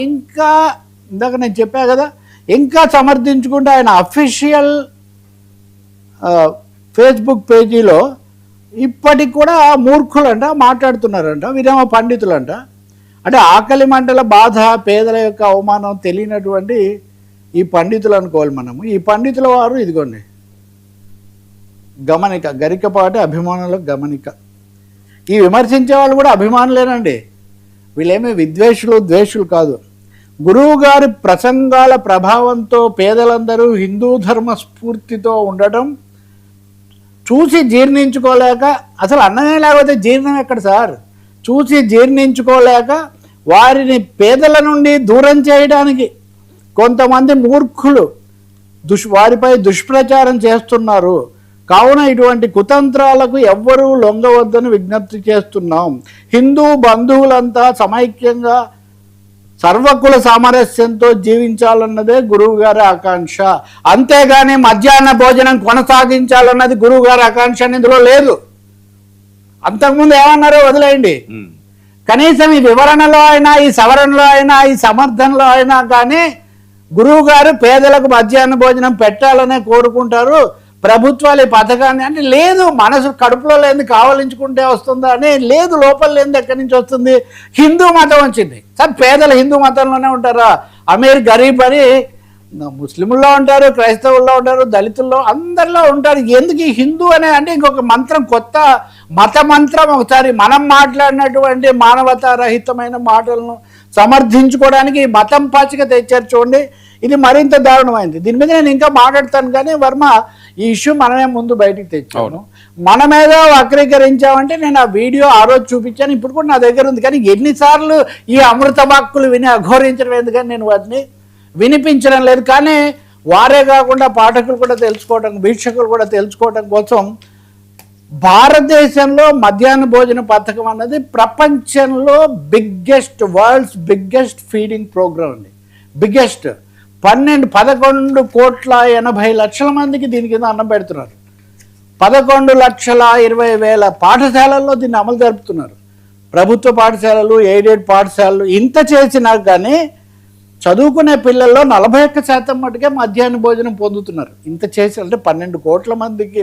ఇంకా ఇందాక నేను చెప్పా కదా, ఇంకా సమర్థించుకుంటే ఆయన అఫీషియల్ ఫేస్బుక్ పేజీలో ఇప్పటికి కూడా మూర్ఖులంట మాట్లాడుతున్నారంట, వీరేమో పండితులంట. అంటే ఆకలి మంటల బాధ, పేదల యొక్క అవమానం తెలియనటువంటి ఈ పండితులు అనుకోవాలి మనము. ఈ పండితుల వారు ఇదిగోండి గమనిక, గరికపాటి అభిమానులకు గమనిక. ఈ విమర్శించే వాళ్ళు కూడా అభిమానులేనండి, వీళ్ళేమీ విద్వేషులు ద్వేషులు కాదు. గురువు గారి ప్రసంగాల ప్రభావంతో పేదలందరూ హిందూ ధర్మ స్ఫూర్తితో ఉండటం చూసి జీర్ణించుకోలేక, అసలు అన్నమే లేకపోతే జీర్ణం ఎక్కడ సార్, చూసి జీర్ణించుకోలేక వారిని పేదల నుండి దూరం చేయడానికి కొంతమంది మూర్ఖులు వారిపై దుష్ప్రచారం చేస్తున్నారు. కావున ఇటువంటి కుతంత్రాలకు ఎవ్వరూ లొంగవద్దని విజ్ఞప్తి చేస్తున్నాం. హిందూ బంధువులంతా సమైక్యంగా సర్వకుల సామరస్యంతో జీవించాలన్నదే గురువు గారి ఆకాంక్ష. అంతేగాని మధ్యాహ్న భోజనం కొనసాగించాలన్నది గురువు గారి ఆకాంక్ష ఇందులో లేదు. అంతకుముందు ఏమన్నారో వదిలేయండి. కనీసం ఈ వివరణలో అయినా, ఈ సవరణలో అయినా, ఈ సమర్థనలో అయినా కానీ గురువు గారు పేదలకు మధ్యాహ్న భోజనం పెట్టాలనే కోరుకుంటారు. ప్రభుత్వాలు ఈ పథకాన్ని అంటే లేదు, మనసు కడుపులో లేని కావలించుకుంటే వస్తుందా అని లేదు, లోపల లేనిది ఎక్కడి నుంచి వస్తుంది? హిందూ మతం వచ్చింది సార్. పేదలు హిందూ మతంలోనే ఉంటారా? అమీర్ గరీబ్ అని ముస్లింల్లో ఉంటారు, క్రైస్తవుల్లో ఉంటారు, దళితుల్లో అందరిలో ఉంటారు. ఎందుకు ఈ హిందూ అనే అంటే ఇంకొక మంత్రం, కొత్త మత మంత్రం. ఒకసారి మనం మాట్లాడినటువంటి మానవతారహితమైన మాటలను సమర్థించుకోవడానికి మతం పాచిక తెచ్చారు చూడండి. ఇది మరింత దారుణమైంది. దీని మీద నేను ఇంకా మాట్లాడతాను కానీ వర్మ, ఈ ఇష్యూ మనమే ముందు బయటికి తెచ్చాను. మనమేదో వక్రీకరించామంటే నేను ఆ వీడియో ఆ రోజు చూపించాను, ఇప్పుడు కూడా నా దగ్గర ఉంది. కానీ ఎన్నిసార్లు ఈ అమృత వాక్కులు విని అఘోరించడం ఎందుకని నేను వాటిని వినిపించడం లేదు. కానీ వారే కాకుండా పాఠకులు కూడా తెలుసుకోవడం, వీక్షకులు కూడా తెలుసుకోవడం కోసం భారతదేశంలో మధ్యాహ్న భోజన పథకం అన్నది ప్రపంచంలో biggest, world's biggest feeding program అండి. బిగ్గెస్ట్ 11,80,00,000 మందికి దీని కింద అన్నం పెడుతున్నారు. 11,20,000 పాఠశాలల్లో దీన్ని అమలు జరుపుతున్నారు. ప్రభుత్వ పాఠశాలలు, ఎయిడెడ్ పాఠశాలలు. ఇంత చేసినా కానీ చదువుకునే పిల్లల్లో 41% మటుకే మధ్యాహ్న భోజనం పొందుతున్నారు. ఇంత చేసి అంటే 12 కోట్ల మందికి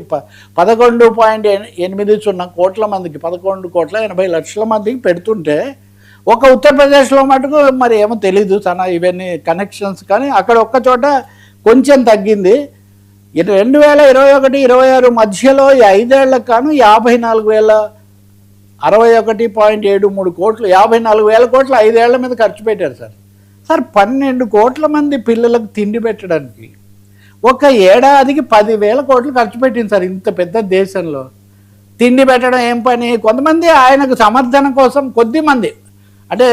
11.80 కోట్ల మందికి 11,80,00,000 మందికి పెడుతుంటే ఒక ఉత్తరప్రదేశ్లో మటుకు మరి ఏమో తెలీదు తన ఇవన్నీ కనెక్షన్స్, కానీ అక్కడ ఒక్క చోట కొంచెం తగ్గింది. 2021-26 మధ్యలో ఈ 5 ఏళ్లకు కాను 54,061.73 కోట్లు, 54,000 కోట్లు 5 ఏళ్ల మీద ఖర్చు పెట్టారు సార్. 12 కోట్ల మంది పిల్లలకు తిండి పెట్టడానికి ఒక ఏడాదికి 10,000 కోట్లు ఖర్చు పెట్టింది సార్. ఇంత పెద్ద దేశంలో తిండి పెట్టడం ఏం పని? కొంతమంది ఆయనకు సమర్థన కోసం కొద్దిమంది, అంటే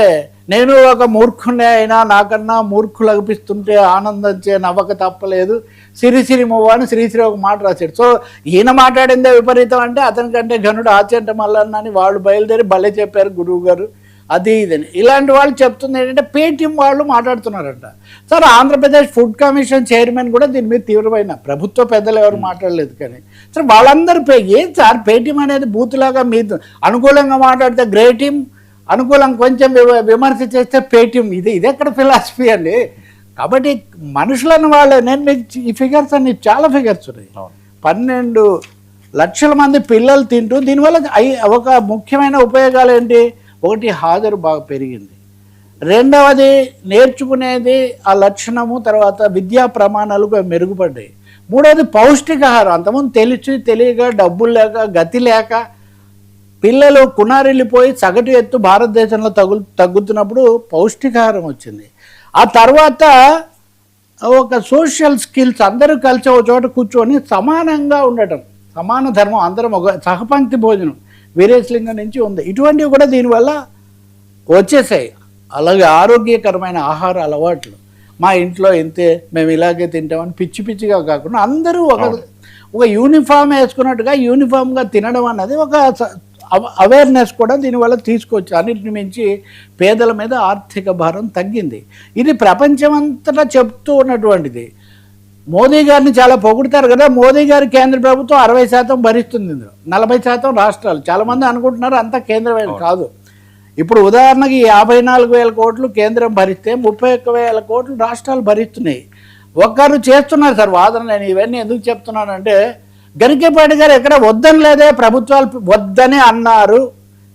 నేను ఒక మూర్ఖునే అయినా నాకన్నా మూర్ఖులు అనిపిస్తుంటే ఆనందించే నవ్వక తప్పలేదు, సిరిసిరి మువ్వ అని శ్రీశ్రీ ఒక మాట రాశాడు. సో ఈయన మాట్లాడిందే విపరీతం అంటే అతనికంటే ఘనుడు ఆచంట మల్లన్న అని వాళ్ళు బయలుదేరి భలే చెప్పారు గురువు గారు, అది ఇదని. ఇలాంటి వాళ్ళు చెప్తుంది ఏంటంటే పేటీఎం వాళ్ళు మాట్లాడుతున్నారంట sir. Andhra Pradesh food commission chairman కూడా దీని మీద తీవ్రమైన, ప్రభుత్వ పెద్దలు ఎవరు మాట్లాడలేదు కానీ సార్ వాళ్ళందరూ ఏం సార్ పేటీఎం అనేది బూతులాగా మీద అనుకూలంగా మాట్లాడితే గ్రేట్ టీమ్, అనుకూలం కొంచెం విమర్శ చేస్తే పేటీఎం, ఇది ఎక్కడ ఫిలాసఫీ అండి? కాబట్టి మనుషులను వాళ్ళే, నేను మీకు ఈ ఫిగర్స్ అన్ని చాలా ఫిగర్స్ ఉన్నాయి. 12 లక్షల మంది పిల్లలు తింటూ దీనివల్ల ఒక ముఖ్యమైన ఉపయోగాలు ఏంటి? ఒకటి హాజరు బాగా పెరిగింది, రెండవది నేర్చుకునేది ఆ లక్షణము, తర్వాత విద్యా ప్రమాణాలు మెరుగుపడ్డాయి, మూడవది పౌష్టికాహారం. అంతకుముందు తెలియక డబ్బులు లేక గతి లేక పిల్లలు కునారిల్లిపోయి సగటు ఎత్తు భారతదేశంలో తగ్గుతున్నప్పుడు పౌష్టికాహారం వచ్చింది. ఆ తర్వాత ఒక సోషల్ స్కిల్స్, అందరూ కలిసి ఒక చోట కూర్చొని సమానంగా ఉండటం, సమాన ధర్మం, అందరం ఒక సహపంక్తి భోజనం వీరేశలింగం నుంచి ఉంది. ఇటువంటివి కూడా దీనివల్ల వచ్చేసాయి. అలాగే ఆరోగ్యకరమైన ఆహార అలవాట్లు, మా ఇంట్లో ఇంతే మేము ఇలాగే తింటామని పిచ్చి పిచ్చిగా కాకుండా అందరూ ఒక యూనిఫామ్ వేసుకున్నట్టుగా యూనిఫామ్గా తినడం అన్నది ఒక అవేర్నెస్ కూడా దీనివల్ల తీసుకొచ్చి అన్నిటిని మించి పేదల మీద ఆర్థిక భారం తగ్గింది. ఇది ప్రపంచమంతటా చెప్తూ ఉన్నటువంటిది. మోదీ గారిని చాలా పొగుడుతారు కదా, మోదీ గారి కేంద్ర ప్రభుత్వం 60% భరిస్తుంది, ఇందులో 40% రాష్ట్రాలు. చాలామంది అనుకుంటున్నారు అంతా కేంద్రమైన కాదు. ఇప్పుడు ఉదాహరణకి 54,000 కోట్లు కేంద్రం భరిస్తే 31,000 కోట్లు రాష్ట్రాలు భరిస్తున్నాయి. ఒకరు చేస్తున్నారు సార్ వాదన. నేను ఇవన్నీ ఎందుకు చెప్తున్నానంటే, గరికేపాటి గారు ఎక్కడ వద్దని లేదే, ప్రభుత్వాలు వద్దని అన్నారు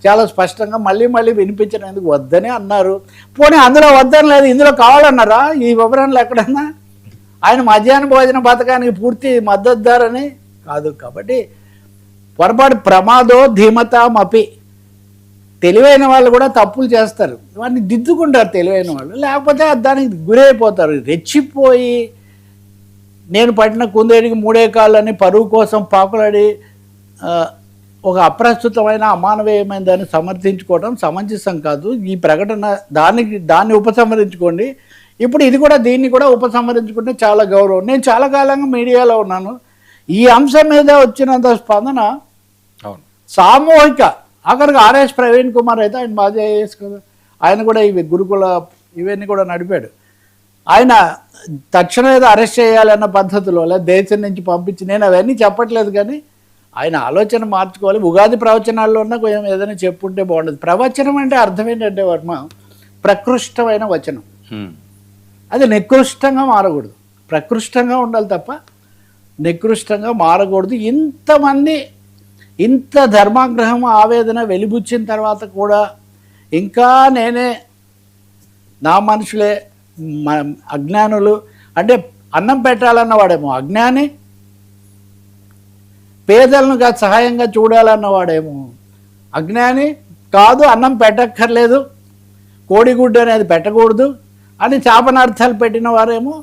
చాలా స్పష్టంగా. మళ్ళీ మళ్ళీ వినిపించినందుకు వద్దని అన్నారు. పోనీ అందులో వద్దని లేదు, ఇందులో కావాలన్నారా ఈ వివరణలు ఎక్కడన్నా? ఆయన మధ్యాహ్న భోజన పథకానికి పూర్తి మద్దతుదారని కాదు. కాబట్టి పొరపాటు ప్రమాదో ధీమతామపి. తెలివైన వాళ్ళు కూడా తప్పులు చేస్తారు, వాటిని దిద్దుకుంటారు తెలివైన వాళ్ళు. లేకపోతే దానికి గురైపోతారు, రెచ్చిపోయి నేను పట్టిన కుందేడికి 3 కాళ్ళని పరువు కోసం పాకులాడి ఒక అప్రస్తుతమైన అమానవీయమైన దాన్ని సమర్థించుకోవడం సమంజసం కాదు. ఈ ప్రకటన దాన్ని ఉపసంహరించుకోండి. ఇప్పుడు ఇది కూడా దీన్ని కూడా ఉపసంహరించుకుంటే చాలా గౌరవం. నేను చాలా కాలంగా మీడియాలో ఉన్నాను. ఈ అంశం మీద వచ్చినంత స్పందన సామూహిక. అక్కడికి ఆర్ఎస్ ప్రవీణ్ కుమార్ అయితే ఆయన బాగా ఐఏఎస్ కదా, ఆయన కూడా ఇవి గురుకుల ఇవన్నీ కూడా నడిపాడు. ఆయన తక్షణం ఏదో అరెస్ట్ చేయాలన్న పద్ధతిలో లేదా దేశం నుంచి పంపించి, నేను అవన్నీ చెప్పట్లేదు కానీ ఆయన ఆలోచన మార్చుకోవాలి. ఉగాది ప్రవచనాల్లో ఉన్న కొంచెం ఏదైనా చెప్పుంటే బాగుండదు. ప్రవచనం అంటే అర్థం ఏంటంటే వర్మ, ప్రకృష్టమైన వచనం. అది నికృష్టంగా మారకూడదు, ప్రకృష్టంగా ఉండాలి తప్ప నికృష్టంగా మారకూడదు. ఇంతమంది ఇంత ధర్మాగ్రహం ఆవేదన వెలిబుచ్చిన తర్వాత కూడా ఇంకా నేనే నా మనుషులే అజ్ఞానులు అంటే, అన్నం పెట్టాలన్న వాడేమో అజ్ఞాని, పేదలను సహాయంగా చూడాలన్నవాడేమో అజ్ఞాని, కాదు అన్నం పెట్టక్కర్లేదు, కోడిగుడ్డు అనేది పెట్టకూడదు అని శాపనార్థాలు పెట్టిన వారేమో